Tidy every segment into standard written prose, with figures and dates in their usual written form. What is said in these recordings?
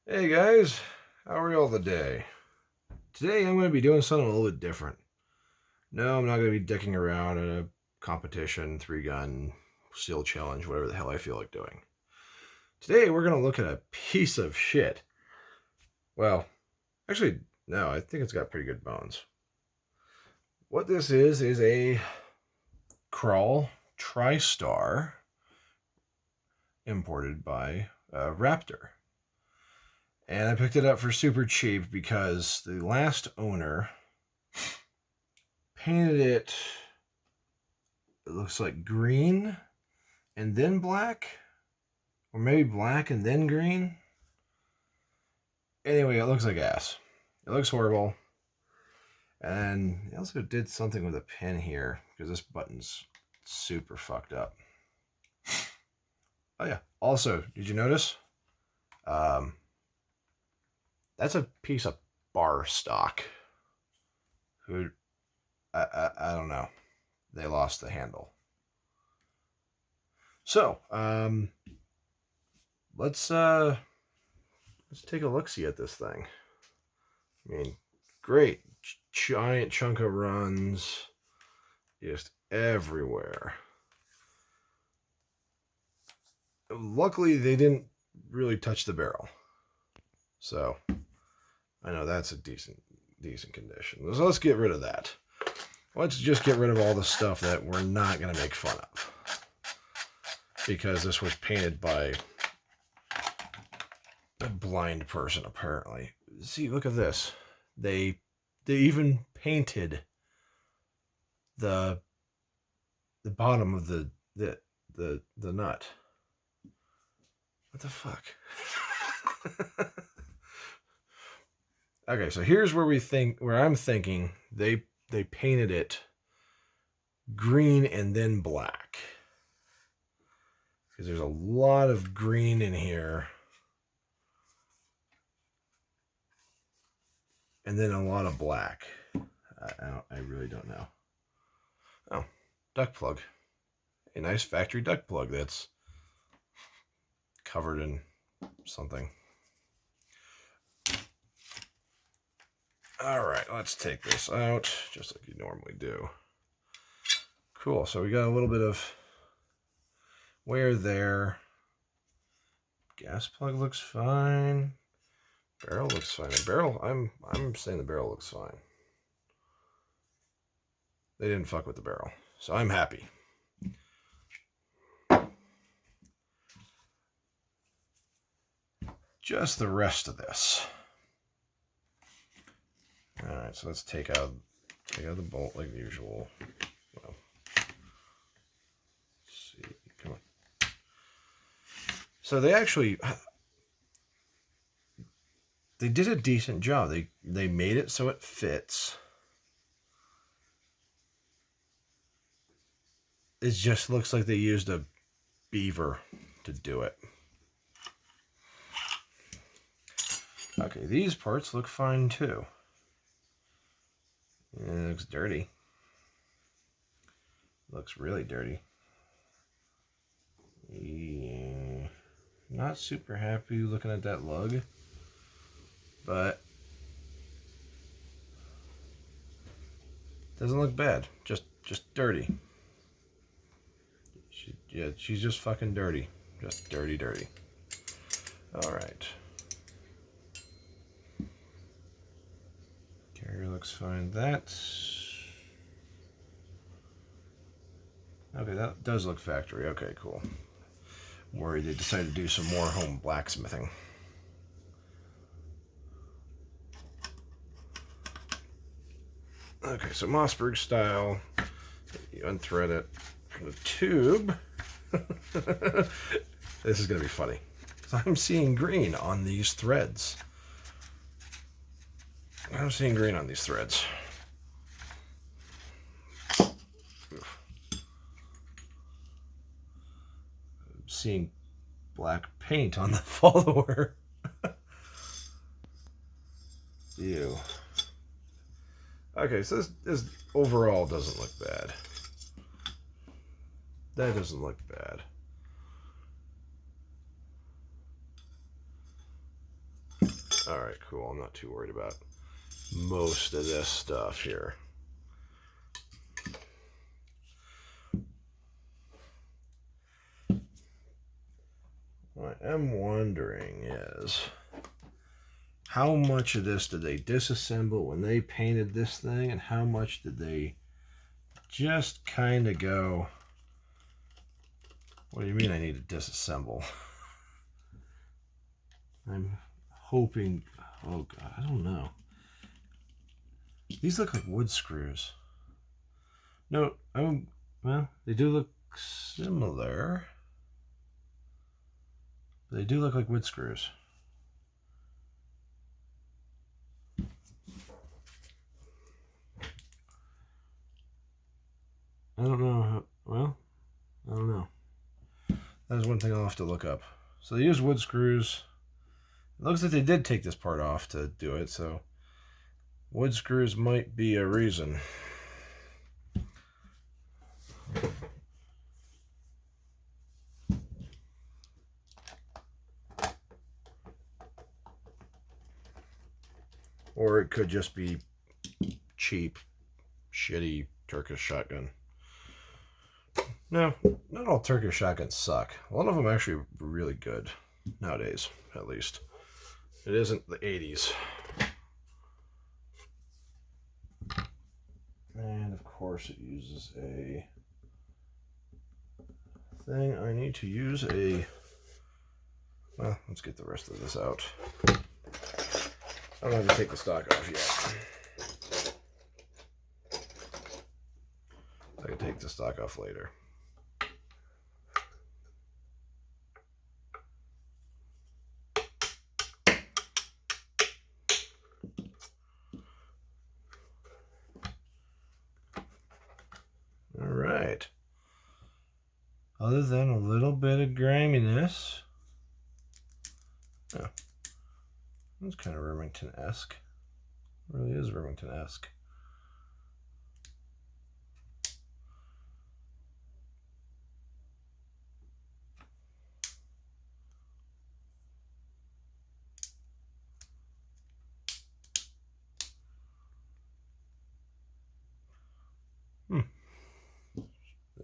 Hey guys, how are y'all today? Today I'm going to be doing something a little bit different. No, I'm not going to be dicking around in a competition, three gun, steel challenge, whatever the hell I feel like doing. Today we're going to look at a piece of shit. Well, actually, no, I think it's got pretty good bones. What this is a Crawl TriStar imported by Raptor. And I picked it up for super cheap because the last owner painted it, it looks like green and then black, or maybe black and then green. Anyway, it looks like ass. It looks horrible. And he also did something with a pin here because this button's super fucked up. Oh yeah. Also, did you notice? Um, that's a piece of bar stock. Who I don't know. They lost the handle. So, let's take a look see at this thing. I mean, great giant chunk of runs just everywhere. Luckily, they didn't really touch the barrel, so I know that's a decent condition. So let's get rid of that. Let's just get rid of all the stuff that we're not going to make fun of, because this was painted by a blind person, apparently. See, look at this. They even painted the bottom of the nut. What the fuck? Okay, so here's where I'm thinking they painted it green and then black, because there's a lot of green in here and then a lot of black. I really don't know. Oh, duck plug. A nice factory duck plug that's covered in something. All right, let's take this out just like you normally do. Cool, so we got a little bit of wear there. Gas plug looks fine. Barrel looks fine. The barrel, I'm saying the barrel looks fine. They didn't fuck with the barrel, so I'm happy. Just the rest of this. All right, so let's take out the bolt like usual. Well, let's see, come on. So they did a decent job. They made it so it fits. It just looks like they used a beaver to do it. Okay, these parts look fine too. It looks dirty. Looks really dirty. Yeah. Not super happy looking at that lug, but doesn't look bad. Just dirty. She's just fucking dirty. Just dirty. All right. Carrier looks fine. That's okay. That does look factory. Okay, cool. I'm worried they decided to do some more home blacksmithing. Okay, so Mossberg style. You unthread it from the tube. This is going to be funny. I'm seeing green on these threads. I'm seeing green on these threads. Oof. I'm seeing black paint on the follower. Ew. Okay, so this overall doesn't look bad. That doesn't look bad. Alright, cool. I'm not too worried about most of this stuff here. What I am wondering is, how much of this did they disassemble when they painted this thing, and how much did they just kind of go, what do you mean I need to disassemble? I'm hoping, oh God, I don't know. These look like wood screws. No, well, they do look similar. They do look like wood screws. I don't know. Well, I don't know. That's one thing I'll have to look up. So they use wood screws. It looks like they did take this part off to do it, so wood screws might be a reason. Or it could just be cheap, shitty Turkish shotgun. No, not all Turkish shotguns suck. A lot of them actually are really good. Nowadays, at least. It isn't the 80s. And of course it uses a thing. I need to use a... Well, let's get the rest of this out. I don't have to take the stock off yet. I can take the stock off later. All right. Other than a little bit of griminess. Oh. That's kind of Remington-esque. It really is Remington-esque.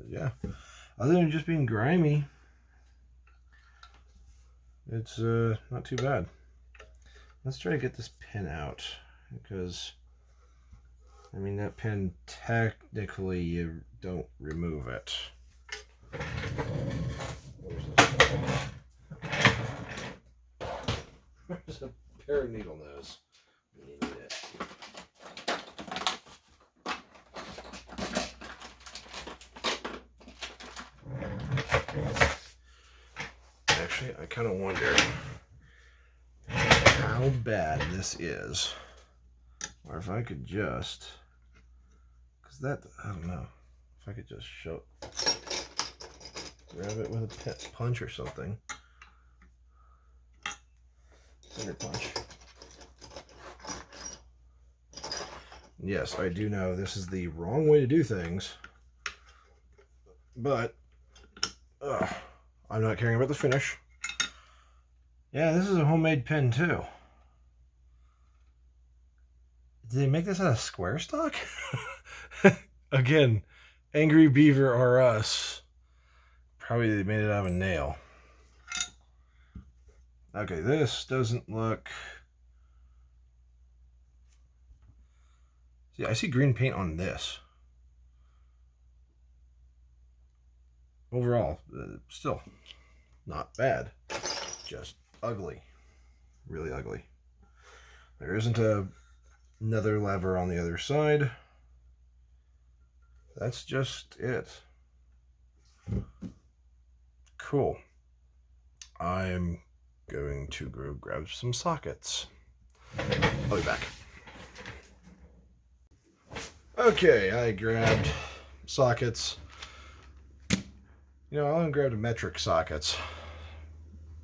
Yeah. Other than just being grimy, it's not too bad. Let's try to get this pin out, because, I mean, that pin, technically, you don't remove it. There's a pair of needle nose. We need it. Actually, I kind of wonder how bad this is, or if I could just, because that, I don't know, if I could just grab it with a punch or something. Finger punch. Yes, I do know this is the wrong way to do things, but I'm not caring about the finish. Yeah, this is a homemade pin too. Did they make this out of square stock? Again, Angry Beaver R Us. Probably they made it out of a nail. Okay, this doesn't look... See, I see green paint on this. Overall, still not bad. Just ugly. Really ugly. There isn't another lever on the other side. That's just it. Cool. I'm going to go grab some sockets. I'll be back. Okay, I grabbed sockets. You know, I only grabbed metric sockets.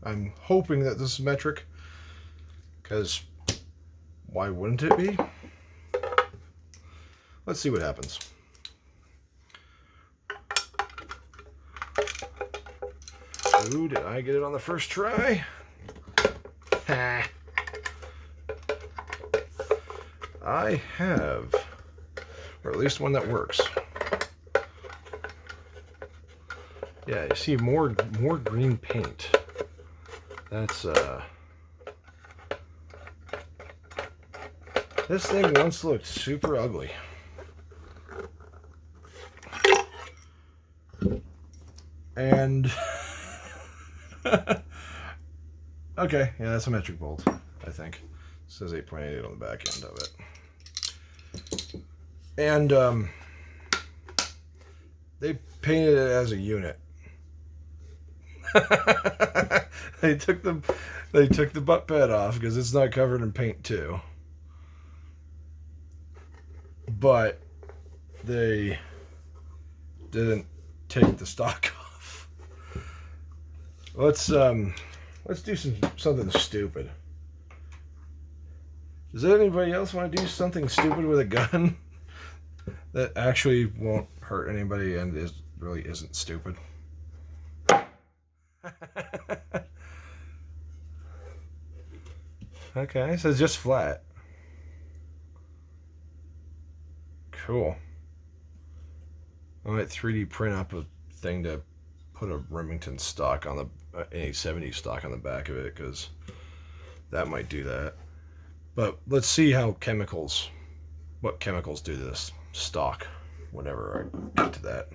I'm hoping that this is metric, because why wouldn't it be? Let's see what happens. Ooh, did I get it on the first try? Ha! I have, or at least one that works. Yeah, you see more green paint. That's this thing once looked super ugly. And okay, yeah, that's a metric bolt, I think. It says 8.88 on the back end of it. And they painted it as a unit. They took the butt pad off because it's not covered in paint too. But they didn't take the stock off. Let's do something stupid. Does anybody else want to do something stupid with a gun that actually won't hurt anybody and really isn't stupid? Okay, so it's just flat. Cool. I might 3D print up a thing to put a Remington stock on the any 70 stock on the back of it, because that might do that. But let's see what chemicals do to this stock whenever I get to that.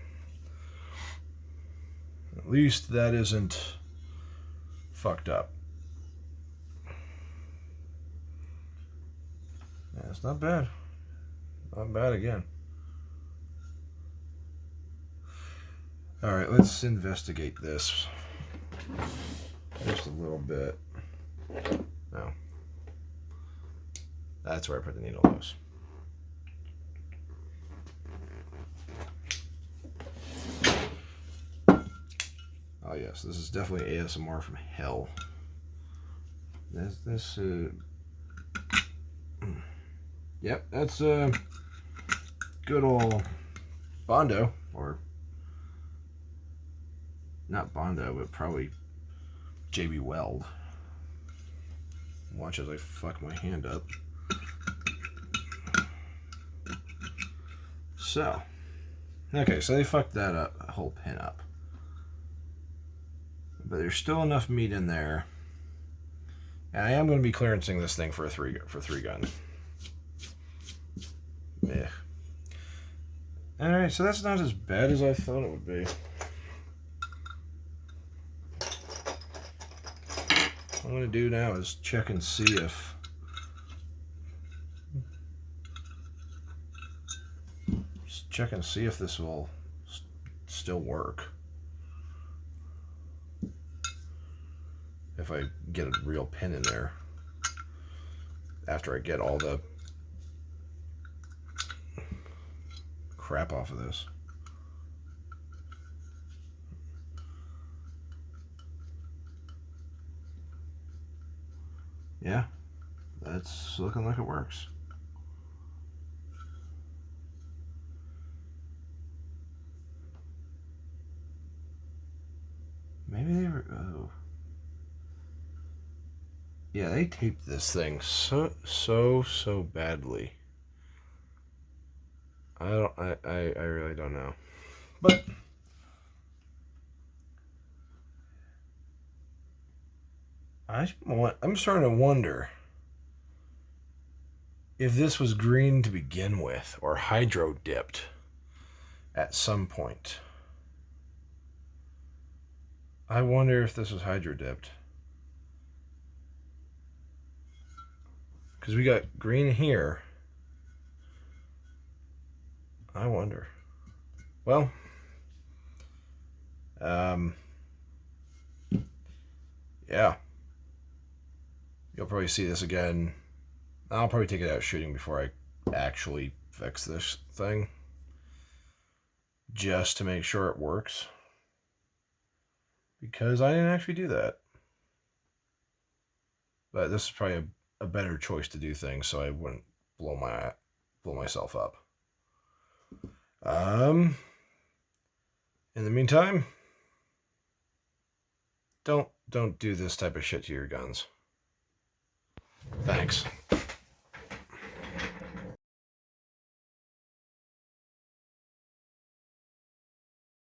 At least that isn't fucked up. Yeah, it's not bad. Not bad again. Alright, let's investigate this just a little bit. No. That's where I put the needle nose. Oh yes, this is definitely ASMR from hell. Yep, that's good old Bondo, or not Bondo, but probably JB Weld. Watch as I fuck my hand up. So, okay, so they fucked that up, a whole pin up. But there's still enough meat in there. And I am going to be clearancing this thing for three gun. Yeah. Alright, so that's not as bad as I thought it would be. What I'm going to do now is check and see if this will still work. If I get a real pin in there after I get all the crap off of this. Yeah, that's looking like it works. Maybe they were, oh. Yeah, they taped this thing so badly. I really don't know. But I'm starting to wonder if this was green to begin with, or hydro dipped at some point. I wonder if this was hydro dipped. Because we got green here. I wonder. Well, yeah. You'll probably see this again. I'll probably take it out shooting before I actually fix this thing, just to make sure it works, because I didn't actually do that. But this is probably a better choice to do things, so I wouldn't blow myself up. In the meantime, don't do this type of shit to your guns. Thanks.